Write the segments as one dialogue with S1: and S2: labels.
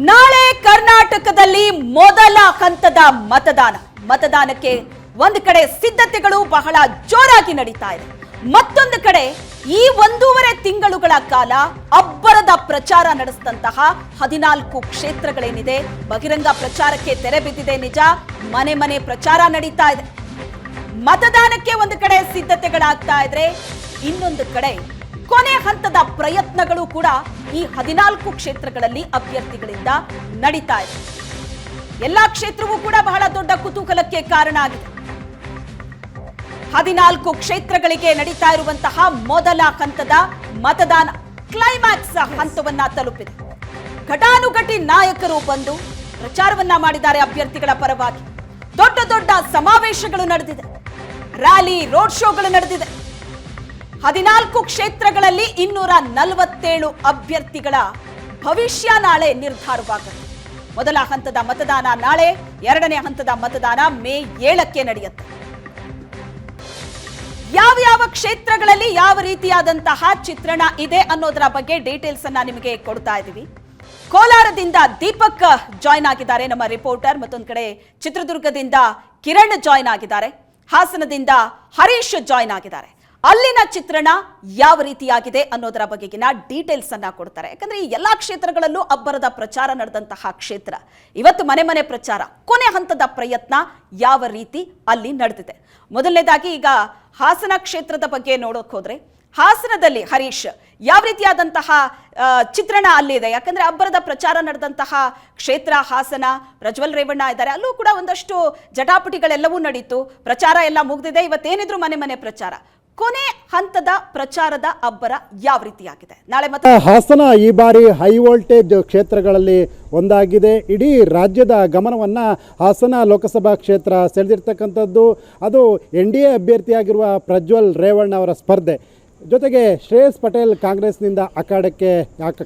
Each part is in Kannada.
S1: ನಾಳೆ ಕರ್ನಾಟಕದಲ್ಲಿ ಮೊದಲ ಹಂತದ ಮತದಾನಕ್ಕೆ ಒಂದು ಕಡೆ ಸಿದ್ಧತೆಗಳು ಬಹಳ ಜೋರಾಗಿ ನಡೀತಾ ಇದೆ. ಮತ್ತೊಂದು ಕಡೆ ಈ 1.5 ತಿಂಗಳುಗಳ ಕಾಲ ಅಬ್ಬರದ ಪ್ರಚಾರ ನಡೆಸಿದಂತಹ 14 ಕ್ಷೇತ್ರಗಳೇನಿದೆ ಬಹಿರಂಗ ಪ್ರಚಾರಕ್ಕೆ ತೆರೆ ಬಿದ್ದಿದೆ. ನಿಜ, ಮನೆ ಮನೆ ಪ್ರಚಾರ ನಡೀತಾ ಇದೆ. ಮತದಾನಕ್ಕೆ ಒಂದು ಕಡೆ ಸಿದ್ಧತೆಗಳಾಗ್ತಾ ಇದ್ರೆ, ಇನ್ನೊಂದು ಕಡೆ ಕೊನೆ ಹಂತದ ಪ್ರಯತ್ನಗಳು ಕೂಡ ಈ 14 ಕ್ಷೇತ್ರಗಳಲ್ಲಿ ಅಭ್ಯರ್ಥಿಗಳಿಂದ ನಡೀತಾ ಇದೆ. ಎಲ್ಲಾ ಕ್ಷೇತ್ರವೂ ಕೂಡ ಬಹಳ ದೊಡ್ಡ ಕುತೂಹಲಕ್ಕೆ ಕಾರಣ ಆಗಿದೆ. 14 ಕ್ಷೇತ್ರಗಳಿಗೆ ನಡೀತಾ ಇರುವಂತಹ ಮೊದಲ ಹಂತದ ಮತದಾನ ಕ್ಲೈಮ್ಯಾಕ್ಸ್ ಹಂತವನ್ನ ತಲುಪಿದೆ. ಘಟಾನುಘಟಿ ನಾಯಕರು ಬಂದು ಪ್ರಚಾರವನ್ನ ಮಾಡಿದ್ದಾರೆ. ಅಭ್ಯರ್ಥಿಗಳ ಪರವಾಗಿ ದೊಡ್ಡ ದೊಡ್ಡ ಸಮಾವೇಶಗಳು ನಡೆದಿದೆ, ರ್ಯಾಲಿ, ರೋಡ್ ಶೋಗಳು ನಡೆದಿದೆ. 14 ಕ್ಷೇತ್ರಗಳಲ್ಲಿ 247 ಅಭ್ಯರ್ಥಿಗಳ ಭವಿಷ್ಯ ನಾಳೆ ನಿರ್ಧಾರವಾಗುತ್ತೆ. ಮೊದಲ ಹಂತದ ಮತದಾನ ನಾಳೆ, ಎರಡನೇ ಹಂತದ ಮತದಾನ ಮೇ 7ಕ್ಕೆ ನಡೆಯುತ್ತೆ. ಯಾವ ಕ್ಷೇತ್ರಗಳಲ್ಲಿ ಯಾವ ರೀತಿಯಾದಂತಹ ಚಿತ್ರಣ ಇದೆ ಅನ್ನೋದರ ಬಗ್ಗೆ ಡೀಟೇಲ್ಸ್ ಅನ್ನ ನಿಮಗೆ ಕೊಡ್ತಾ ಇದ್ದೀವಿ. ಕೋಲಾರದಿಂದ ದೀಪಕ್ ಜಾಯ್ನ್ ಆಗಿದ್ದಾರೆ, ನಮ್ಮ ರಿಪೋರ್ಟರ್. ಮತ್ತೊಂದು ಕಡೆ ಚಿತ್ರದುರ್ಗದಿಂದ ಕಿರಣ್ ಜಾಯ್ನ್ ಆಗಿದ್ದಾರೆ, ಹಾಸನದಿಂದ ಹರೀಶ್ ಜಾಯ್ನ್ ಆಗಿದ್ದಾರೆ. ಅಲ್ಲಿನ ಚಿತ್ರಣ ಯಾವ ರೀತಿಯಾಗಿದೆ ಅನ್ನೋದರ ಬಗೆಗಿನ ಡೀಟೇಲ್ಸ್ ಅನ್ನ ಕೊಡ್ತಾರೆ. ಯಾಕಂದ್ರೆ ಈ ಎಲ್ಲಾ ಕ್ಷೇತ್ರಗಳಲ್ಲೂ ಅಬ್ಬರದ ಪ್ರಚಾರ ನಡೆದಂತಹ ಕ್ಷೇತ್ರ. ಇವತ್ತು ಮನೆ ಮನೆ ಪ್ರಚಾರ, ಕೊನೆ ಹಂತದ ಪ್ರಯತ್ನ ಯಾವ ರೀತಿ ಅಲ್ಲಿ ನಡೆದಿದೆ. ಮೊದಲನೇದಾಗಿ ಈಗ ಹಾಸನ ಕ್ಷೇತ್ರದ ಬಗ್ಗೆ ನೋಡೋಕೆ ಹೋದ್ರೆ, ಹಾಸನದಲ್ಲಿ ಹರೀಶ್ ಯಾವ ರೀತಿಯಾದಂತಹ ಚಿತ್ರಣ ಅಲ್ಲಿದೆ? ಯಾಕಂದ್ರೆ ಅಬ್ಬರದ ಪ್ರಚಾರ ನಡೆದಂತಹ ಕ್ಷೇತ್ರ ಹಾಸನ. ಪ್ರಜ್ವಲ್ ರೇವಣ್ಣ ಇದ್ದಾರೆ, ಅಲ್ಲೂ ಕೂಡ ಒಂದಷ್ಟು ಜಟಾಪಟಿಗಳೆಲ್ಲವೂ ನಡೀತು. ಪ್ರಚಾರ ಎಲ್ಲ ಮುಗ್ದಿದೆ. ಇವತ್ತೇನಿದ್ರು ಮನೆ ಮನೆ ಪ್ರಚಾರ. ಕೊನೆ ಹಂತದ ಪ್ರಚಾರದ ಅಬ್ಬರ ಯಾವ ರೀತಿಯಾಗಿದೆ? ನಾಳೆ ಮತ್ತೆ
S2: ಹಾಸನ ಈ ಬಾರಿ ಹೈ ವೋಲ್ಟೇಜ್ ಕ್ಷೇತ್ರಗಳಲ್ಲಿ ಒಂದಾಗಿದೆ. ಇಡೀ ರಾಜ್ಯದ ಗಮನವನ್ನು ಹಾಸನ ಲೋಕಸಭಾ ಕ್ಷೇತ್ರ ಸೆಳೆದಿರ್ತಕ್ಕಂಥದ್ದು. ಅದು NDA ಅಭ್ಯರ್ಥಿಯಾಗಿರುವ ಪ್ರಜ್ವಲ್ ರೇವಣ್ಣ ಅವರ ಸ್ಪರ್ಧೆ. ಜೊತೆಗೆ ಶ್ರೇಯಸ್ ಪಟೇಲ್ ಕಾಂಗ್ರೆಸ್ನಿಂದ ಅಖಾಡಕ್ಕೆ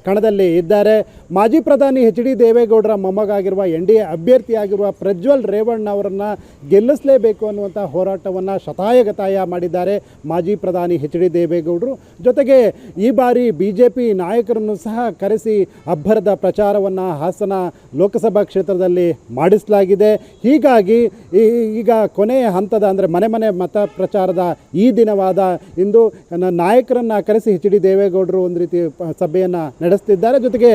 S2: ಕಣದಲ್ಲಿ ಇದ್ದಾರೆ. ಮಾಜಿ ಪ್ರಧಾನಿ HD ದೇವೇಗೌಡರ ಮೊಮ್ಮಗಾಗಿರುವ NDA ಅಭ್ಯರ್ಥಿಯಾಗಿರುವ ಪ್ರಜ್ವಲ್ ರೇವಣ್ಣ ಅವರನ್ನು ಗೆಲ್ಲಿಸಲೇಬೇಕು ಅನ್ನುವಂಥ ಹೋರಾಟವನ್ನು ಶತಾಯಗತಾಯ ಮಾಡಿದ್ದಾರೆ ಮಾಜಿ ಪ್ರಧಾನಿ HD ದೇವೇಗೌಡರು. ಜೊತೆಗೆ ಈ ಬಾರಿ BJP ನಾಯಕರನ್ನು ಸಹ ಕರೆಸಿ ಅಬ್ಬರದ ಪ್ರಚಾರವನ್ನು ಹಾಸನ ಲೋಕಸಭಾ ಕ್ಷೇತ್ರದಲ್ಲಿ ಮಾಡಿಸಲಾಗಿದೆ. ಹೀಗಾಗಿ ಈಗ ಕೊನೆಯ ಹಂತದ ಅಂದರೆ ಮನೆ ಮನೆ ಮತ ಪ್ರಚಾರದ ಈ ದಿನವಾದ ಇಂದು ನಾಯಕರನ್ನು ಕರೆಸಿ HD ದೇವೇಗೌಡರು ಒಂದು ರೀತಿ ಸಭೆಯನ್ನು ನಡೆಸ್ತಿದ್ದಾರೆ. ಜೊತೆಗೆ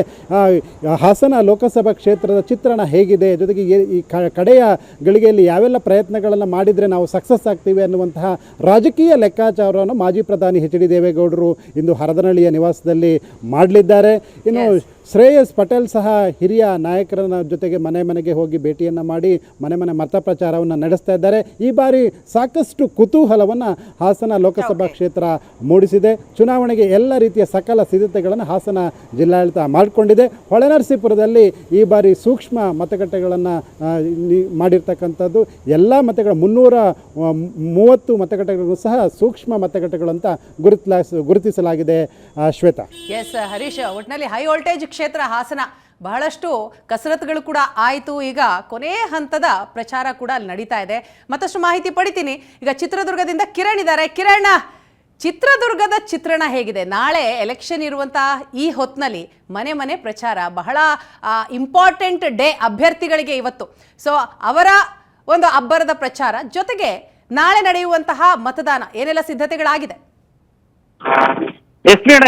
S2: ಹಾಸನ ಲೋಕಸಭಾ ಕ್ಷೇತ್ರದ ಚಿತ್ರಣ ಹೇಗಿದೆ, ಜೊತೆಗೆ ಈ ಕಡೆಯ ಗಳಿಗೆಯಲ್ಲಿ ಯಾವೆಲ್ಲ ಪ್ರಯತ್ನಗಳನ್ನು ಮಾಡಿದರೆ ನಾವು ಸಕ್ಸಸ್ ಆಗ್ತೀವಿ ಅನ್ನುವಂತಹ ರಾಜಕೀಯ ಲೆಕ್ಕಾಚಾರವನ್ನು ಮಾಜಿ ಪ್ರಧಾನಿ HD ದೇವೇಗೌಡರು ಇಂದು ಹರದನಹಳ್ಳಿಯ ನಿವಾಸದಲ್ಲಿ ಮಾಡಲಿದ್ದಾರೆ. ಇನ್ನು ಶ್ರೇಯಸ್ ಪಟೇಲ್ ಸಹ ಹಿರಿಯ ನಾಯಕರ ಜೊತೆಗೆ ಮನೆ ಮನೆಗೆ ಹೋಗಿ ಭೇಟಿಯನ್ನು ಮಾಡಿ ಮನೆ ಮನೆ ಮತ ಪ್ರಚಾರವನ್ನು ನಡೆಸ್ತಾ ಇದ್ದಾರೆ. ಈ ಬಾರಿ ಸಾಕಷ್ಟು ಕುತೂಹಲವನ್ನು ಹಾಸನ ಲೋಕಸಭಾ ಕ್ಷೇತ್ರ ಮೂಡಿಸಿದೆ. ಚುನಾವಣೆಗೆ ಎಲ್ಲ ರೀತಿಯ ಸಕಲ ಸಿದ್ಧತೆಗಳನ್ನು ಹಾಸನ ಜಿಲ್ಲಾಡಳಿತ ಮಾಡಿಕೊಂಡಿದೆ. ಹೊಳೆನರಸೀಪುರದಲ್ಲಿ ಈ ಬಾರಿ ಸೂಕ್ಷ್ಮ ಮತಗಟ್ಟೆಗಳನ್ನು ಮಾಡಿರ್ತಕ್ಕಂಥದ್ದು. ಎಲ್ಲ ಮತಗಳ 330 ಮತಗಟ್ಟೆಗಳನ್ನು ಸಹ ಸೂಕ್ಷ್ಮ ಮತಗಟ್ಟೆಗಳು ಅಂತ ಗುರುತಿಸಲಾಗಿದೆ. ಶ್ವೇತಾ.
S3: ಎಸ್ ಹರೀಶ್, ಒಟ್ಟಿನಲ್ಲಿ ಹೈ ವೋಲ್ಟೇಜ್ ಕ್ಷೇತ್ರ ಹಾಸನ. ಬಹಳಷ್ಟು ಕಸರತ್ತುಗಳು ಕೂಡ ಆಯಿತು. ಈಗ ಕೊನೆ ಹಂತದ ಪ್ರಚಾರ ಕೂಡ ಅಲ್ಲಿ ನಡೀತಾ ಇದೆ. ಮತ್ತಷ್ಟು ಮಾಹಿತಿ ಪಡಿತೀನಿ. ಈಗ ಚಿತ್ರದುರ್ಗದಿಂದ ಕಿರಣ್ ಇದ್ದಾರೆ. ಕಿರಣ್, ಚಿತ್ರದುರ್ಗದ ಚಿತ್ರಣ ಹೇಗಿದೆ? ನಾಳೆ ಎಲೆಕ್ಷನ್ ಇರುವಂತಹ ಈ ಹೊತ್ತಿನಲ್ಲಿ ಮನೆ ಮನೆ ಪ್ರಚಾರ ಬಹಳ ಇಂಪಾರ್ಟೆಂಟ್ ಡೇ ಅಭ್ಯರ್ಥಿಗಳಿಗೆ ಇವತ್ತು. ಸೊ ಅವರ ಒಂದು ಅಬ್ಬರದ ಪ್ರಚಾರ ಜೊತೆಗೆ ನಾಳೆ ನಡೆಯುವಂತಹ ಮತದಾನ ಏನೆಲ್ಲ ಸಿದ್ಧತೆಗಳಾಗಿದೆ?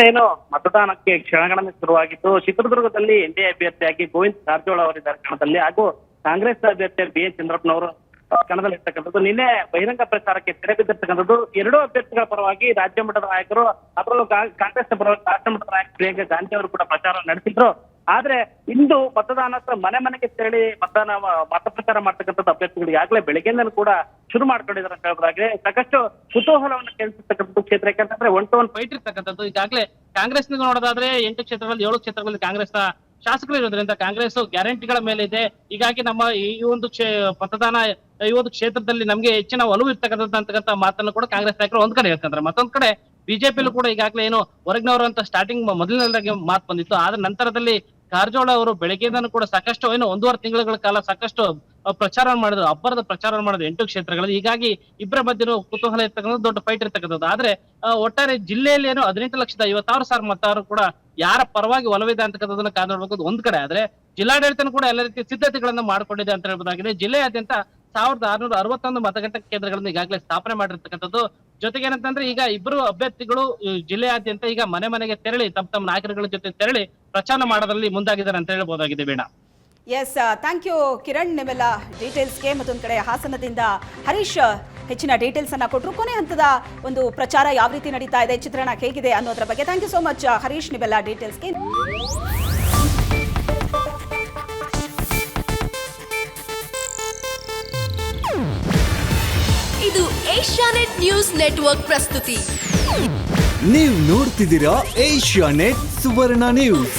S4: ಏನು ಮತದಾನಕ್ಕೆ ಕ್ಷಣಗಣನೆ ಶುರುವಾಗಿತ್ತು. ಚಿತ್ರದುರ್ಗದಲ್ಲಿ NDA ಅಭ್ಯರ್ಥಿಯಾಗಿ ಗೋವಿಂದ ಕಾರಜೋಳ ಅವರಿದ್ದಾರೆ ಕಣದಲ್ಲಿ, ಹಾಗೂ ಕಾಂಗ್ರೆಸ್ ಅಭ್ಯರ್ಥಿ BN ಚಂದ್ರಪ್ಪನವರು ಕಣದಲ್ಲಿ ಇರ್ತಕ್ಕಂಥದ್ದು. ನಿನ್ನೆ ಬಹಿರಂಗ ಪ್ರಚಾರಕ್ಕೆ ತೆರೆ ಬಿದ್ದಿರ್ತಕ್ಕಂಥದ್ದು. ಎರಡೂ ಅಭ್ಯರ್ಥಿಗಳ ಪರವಾಗಿ ರಾಜ್ಯ ಮಟ್ಟದ ನಾಯಕರು, ಅದರಲ್ಲೂ ಕಾಂಗ್ರೆಸ್ ಪರವಾಗಿ ರಾಷ್ಟ್ರ ಮಟ್ಟದ ನಾಯಕ ಪ್ರಿಯಾಂಕಾ ಗಾಂಧಿ ಅವರು ಕೂಡ ಪ್ರಚಾರ ನಡೆಸಿದ್ರು. ಆದ್ರೆ ಇಂದು ಮತದಾನ ಮನೆ ಮನೆಗೆ ತೆರಳಿ ಮತ ಪ್ರಚಾರ ಮಾಡ್ತಕ್ಕಂಥದ್ದು ಅಭ್ಯರ್ಥಿಗಳು ಈಗಾಗಲೇ ಬೆಳಗ್ಗೆಯಿಂದಲೂ ಕೂಡ ಶುರು ಮಾಡ್ಕೊಂಡಿದ್ದಾರೆ ಅಂತ ಹೇಳೋದಾಗಿದೆ. ಸಾಕಷ್ಟು ಕುತೂಹಲವನ್ನು ಕೇಳಿಸಿರ್ತಕ್ಕಂಥದ್ದು ಕ್ಷೇತ್ರ. ಯಾಕಂತಂದ್ರೆ 1 to 1 ಫೈಟ್ ಇರ್ತಕ್ಕಂಥದ್ದು. ಈಗಾಗಲೇ ಕಾಂಗ್ರೆಸ್ ನೋಡೋದಾದ್ರೆ 8 ಕ್ಷೇತ್ರಗಳಲ್ಲಿ 7 ಕ್ಷೇತ್ರಗಳಲ್ಲಿ ಕಾಂಗ್ರೆಸ್ ಶಾಸಕರು ಇರೋದ್ರಿಂದ ಕಾಂಗ್ರೆಸ್ ಗ್ಯಾರಂಟಿಗಳ ಮೇಲೆ ಇದೆ. ಹೀಗಾಗಿ ನಮ್ಮ ಈ ಒಂದು ಮತದಾನ ಈ ಒಂದು ಕ್ಷೇತ್ರದಲ್ಲಿ ನಮಗೆ ಹೆಚ್ಚಿನ ಒಲವು ಇರ್ತಕ್ಕಂಥ ಮಾತನ್ನು ಕೂಡ ಕಾಂಗ್ರೆಸ್ ನಾಯಕರು ಒಂದ್ ಕಡೆ ಹೇಳ್ತಾರೆ. ಮತ್ತೊಂದ್ ಕಡೆ ಬಿಜೆಪಿಯಲ್ಲೂ ಕೂಡ ಈಗಾಗಲೇ ಏನು ಹೊರಗಿನವರು ಅಂತ ಸ್ಟಾರ್ಟಿಂಗ್ ಮೊದಲನೇದಾಗಿ ಮಾತು ಬಂದಿತ್ತು. ಆದ್ರೆ ನಂತರದಲ್ಲಿ
S5: ಕಾರಜೋಳ ಅವರು ಬೆಳಗ್ಗೆಯಿಂದನೂ ಕೂಡ ಸಾಕಷ್ಟು ಏನು 1.5 ತಿಂಗಳ ಕಾಲ ಸಾಕಷ್ಟು ಪ್ರಚಾರ ಮಾಡಿದ್ರು, ಅಬ್ಬರದ ಪ್ರಚಾರ ಮಾಡಿದ್ರು 8 ಕ್ಷೇತ್ರಗಳಲ್ಲಿ. ಹೀಗಾಗಿ ಇಬ್ಬರ ಮಧ್ಯೆ ಕುತೂಹಲ ಇರ್ತಕ್ಕಂಥದ್ದು, ದೊಡ್ಡ ಫೈಟ್ ಇರ್ತಕ್ಕಂಥದ್ದು. ಆದ್ರೆ ಒಟ್ಟಾರೆ ಜಿಲ್ಲೆಯಲ್ಲಿ ಏನು 18,56,000 ಮತದಾರರು ಕೂಡ ಯಾರ ಪರವಾಗಿ ಒಲವಿದೆ ಅಂತಕ್ಕಂಥದನ್ನ ಕಾದು ನೋಡ್ಬೇಕು ಒಂದ್ ಕಡೆ. ಆದ್ರೆ ಜಿಲ್ಲಾಡಳಿತನೂ ಕೂಡ ಎಲ್ಲ ರೀತಿಯ ಸಿದ್ಧತೆಗಳನ್ನ ಮಾಡ್ಕೊಂಡಿದೆ ಅಂತ ಹೇಳ್ಬೋದಾಗಿದೆ. ಜಿಲ್ಲೆಯಾದ್ಯಂತ 1661 ಮತಗಟ್ಟೆ ಕೇಂದ್ರಗಳನ್ನು ಈಗಾಗಲೇ ಸ್ಥಾಪನೆ ಮಾಡಿರ್ತಕ್ಕಂಥದ್ದು. ಜೊತೆಗೆ ಏನಂತಂದ್ರೆ ಈಗ ಇಬ್ಬರು ಅಭ್ಯರ್ಥಿಗಳು ಜಿಲ್ಲೆಯಾದ್ಯಂತ ಈಗ ಮನೆ ಮನೆಗೆ ತೆರಳಿ ತಮ್ಮ ನಾಯಕರುಗಳ ಜೊತೆ ತೆರಳಿ ಪ್ರಚಾರ ಮಾಡೋದ್ರಲ್ಲಿ ಮುಂದಾಗಿದ್ದಾರೆ ಅಂತ ಹೇಳ್ಬೋದಾಗಿದೆ Veena.
S1: Yes, thank you Kiran, ನಿಮ್ಮೆಲ್ಲ ಡೀಟೇಲ್ಸ್ಗೆ. ಮತ್ತೊಂದು ಕಡೆ ಹಾಸನದಿಂದ ಹರೀಶ್ ಹೆಚ್ಚಿನ ಡೀಟೇಲ್ಸ್ ಅನ್ನ ಕೊಟ್ಟರು. ಕೊನೆ ಹಂತದ ಒಂದು ಪ್ರಚಾರ ಯಾವ ರೀತಿ ನಡೀತಾ ಇದೆ, ಚಿತ್ರಣ ಹೇಗಿದೆ ಅನ್ನೋದ್ರ ಬಗ್ಗೆ. Thank you so much Harish, ನಿಮ್ಮೆಲ್ಲ ಡೀಟೇಲ್ಸ್ಗೆ.
S6: ಇದು ಏಷ್ಯಾನೆಟ್ ನ್ಯೂಸ್ ನೆಟ್ವರ್ಕ್ ಪ್ರಸ್ತುತಿ.
S7: ನೀವು ನೋಡ್ತಿದ್ದೀರಾ ಏಷ್ಯಾನೆಟ್ ಸುವರ್ಣ ನ್ಯೂಸ್.